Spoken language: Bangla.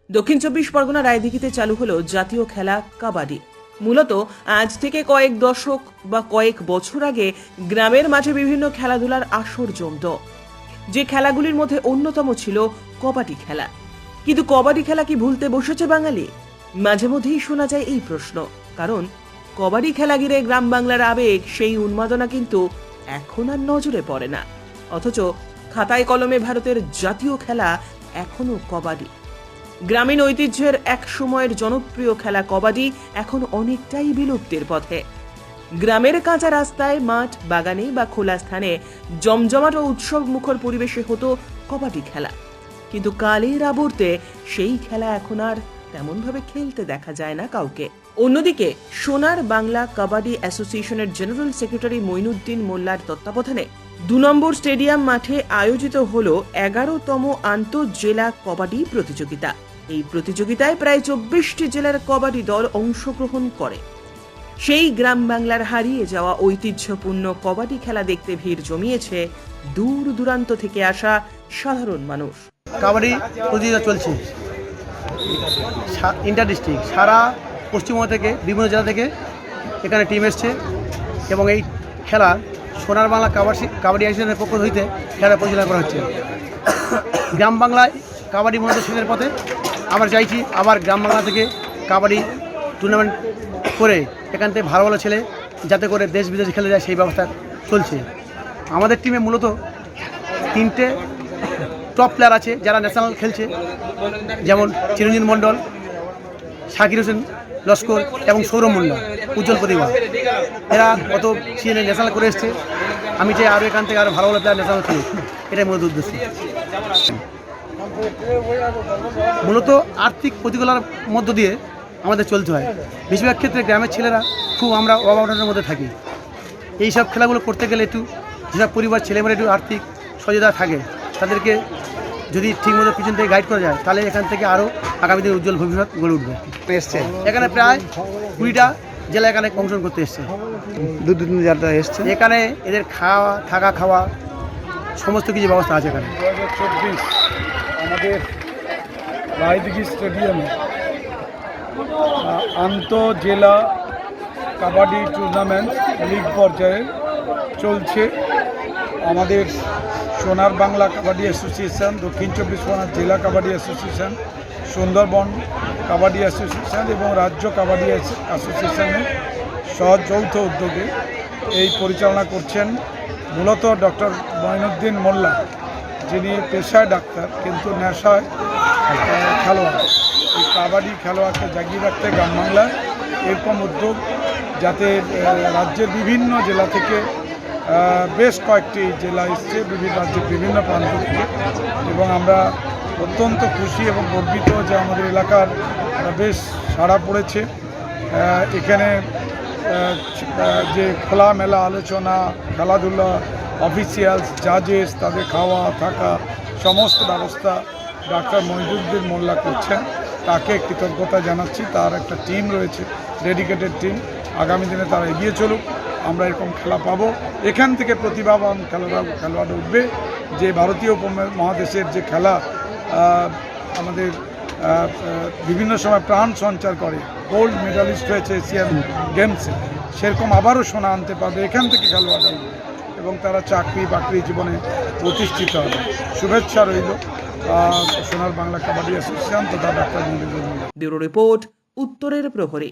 দক্ষিণ চব্বিশ পরগনা রায়দিঘিতে চালু হলো জাতীয় খেলা কাবাডি। মূলত আজ থেকে কয়েক দশক বা কয়েক বছর আগে গ্রামের মাঠে বিভিন্ন খেলাধুলার আসর জমত। যে খেলাগুলির মধ্যে অন্যতম ছিল কবাডি খেলা। কিন্তু কবাডি খেলা কি ভুলতে বসেছে বাঙালি? মাঝে মধ্যেই শোনা যায় এই প্রশ্ন। কারণ কবাডি খেলা ঘিরে গ্রাম বাংলার আবেগ, সেই উন্মাদনা কিন্তু এখন আর নজরে পড়ে না। অথচ খাতায় কলমে ভারতের জাতীয় খেলা এখনো কবাডি। গ্রামীণ ঐতিহ্যের এক সময়ের জনপ্রিয় খেলা কবাডি এখন অনেকটাই বিলুপ্তির পথে। গ্রামের কাঁচা রাস্তায়, মাঠ, বাগানে বা খোলা স্থানে জমজমাট ও উৎসব মুখর পরিবেশে হতো কবাডি খেলা। কিন্তু কালের আবর্তে সেই খেলা এখন আর তেমনভাবে খেলতে দেখা যায় না কাউকে। অন্যদিকে সোনার বাংলা কাবাডি অ্যাসোসিয়েশনের জেনারেল সেক্রেটারি মঈনুদ্দিন মোল্লার তত্ত্বাবধানে ২ নম্বর স্টেডিয়াম মাঠে আয়োজিত হল ১১তম আন্তঃজেলা কবাডি প্রতিযোগিতা। এই প্রতিযোগিতায় প্রায় ২৪টি জেলার কবাডি দল অংশগ্রহণ করে। সেই গ্রাম বাংলার হারিয়ে যাওয়া ঐতিহ্যপূর্ণ কবাডি খেলা দেখতে ভিড় জমিয়েছে দূর দূরান্ত থেকে আসা সাধারণ মানুষ। কাবাডি প্রতিযোগিতা চলছে ইন্টার ডিস্ট্রিক্ট, সারা পশ্চিমবঙ্গ থেকে বিভিন্ন জেলা থেকে এখানে টিম এসছে এবং এই খেলা সোনার বাংলা কাবাডি অ্যাসোসিয়েশনের পক্ষ হইতে খেলা পরিচালনা করা হচ্ছে। গ্রাম বাংলায় কাবাডি মূলত শেষের পথে আমরা চাইছি আবার গ্রাম বাংলা থেকে কাবাডি টুর্নামেন্ট করে এখান থেকে ভালো ভালো ছেলে যাতে করে দেশ বিদেশে খেলে যায় সেই ব্যবস্থা চলছে। আমাদের টিমে মূলত 3টে টপ প্লেয়ার আছে যারা ন্যাশনাল খেলছে, যেমন চিরঞ্জিত মণ্ডল, শাকির হোসেন লস্কর এবং সৌরভ মণ্ডল, উজ্জ্বল প্রতিভা। এরা কত সিজনে ন্যাশনাল করে এসছে। আমি চাই আরও এখান থেকে আরও ভালো ভালো প্লেয়ার ন্যাশনাল খেলে, এটাই মূলত উদ্দেশ্য। মূলত আর্থিক প্রতিকূলতার মধ্য দিয়ে আমাদের চলতে হয়। বেশিরভাগ ক্ষেত্রে গ্রামের ছেলেরা খুব আমরা অভাবনের মধ্যে থাকি। এই সব খেলাগুলো করতে গেলে একটু যেসব পরিবার ছেলেমেয়েরা একটু আর্থিক সহযোগিতা থাকে, তাদেরকে যদি ঠিকমতো পিছন থেকে গাইড করা যায় তাহলে এখান থেকে আরও আগামী দিনে উজ্জ্বল ভবিষ্যৎ গড়ে উঠবে। এসছে এখানে প্রায় 20টা জেলা এখানে অংশগ্রহণ করতে এসছে। দু-তিন জেলা এসছে। এখানে এদের খাওয়া, থাকা, খাওয়া সমস্ত কিছু ব্যবস্থা আছে এখানে। 2024 আমাদের রায়দিঘি স্টেডিয়ামে আন্তঃজেলা কাবাডি টুর্নামেন্ট লিগ পর্যায়ে চলছে। আমাদের সোনার বাংলা কাবাডি অ্যাসোসিয়েশন, দক্ষিণ চব্বিশ পরগনা জেলা কাবাডি অ্যাসোসিয়েশন, সুন্দরবন কাবাডি অ্যাসোসিয়েশন এবং রাজ্য কাবাডি অ্যাসোসিয়েশনের যৌথ উদ্যোগে এই পরিচালনা করছেন মূলত ডক্টর মঈনুদ্দিন মোল্লা, যিনি পেশায় ডাক্তার কিন্তু নেশায় খেলোয়াড়। এই কাবাডি খেলোয়াড়কে জাগিয়ে রাখতে গ্রাম বাংলায় এরকম উদ্যোগ, যাতে রাজ্যের বিভিন্ন জেলা থেকে বেশ কয়েকটি জেলা এসছে, বিভিন্ন রাজ্যের বিভিন্ন প্রান্ত থেকে। এবং আমরা অত্যন্ত খুশি এবং গর্বিত যে আমাদের এলাকার বেশ সাড়া পড়েছে। এখানে যে খোলামেলা আলোচনা, খেলাধুলা, অফিসিয়ালস, জাজেস, তাদের খাওয়া থাকা সমস্ত ব্যবস্থা ডাক্তার মঈনুদ্দিন মোল্লা করছেন, তাকে কৃতজ্ঞতা জানাচ্ছি। তার একটা টিম রয়েছে, ডেডিকেটেড টিম। আগামী দিনে তারা এগিয়ে চলুক, আমরা এরকম খেলা পাবো। এখান থেকে প্রতিভাবান খেলোয়াড় উঠবে। যে ভারতীয় মহাদেশের যে খেলা আমাদের বিভিন্ন সময় প্রাণ সঞ্চার করে, গোল্ড মেডালিস্ট হয়েছে এশিয়ান গেমসে, সেরকম আবারও সোনা আনতে পারবে এখান থেকে খেলোয়াড়রা উঠবে এবং তারা চাকরি বাকরি জীবনে প্রতিষ্ঠিত হবে। শুভেচ্ছা রইল সোনার বাংলা কাবাডি অ্যাসোসিয়েশন তথা ডাক্তার মঈনুদ্দিন মোল্লা। ব্যুরো রিপোর্ট, উত্তরের প্রহরী।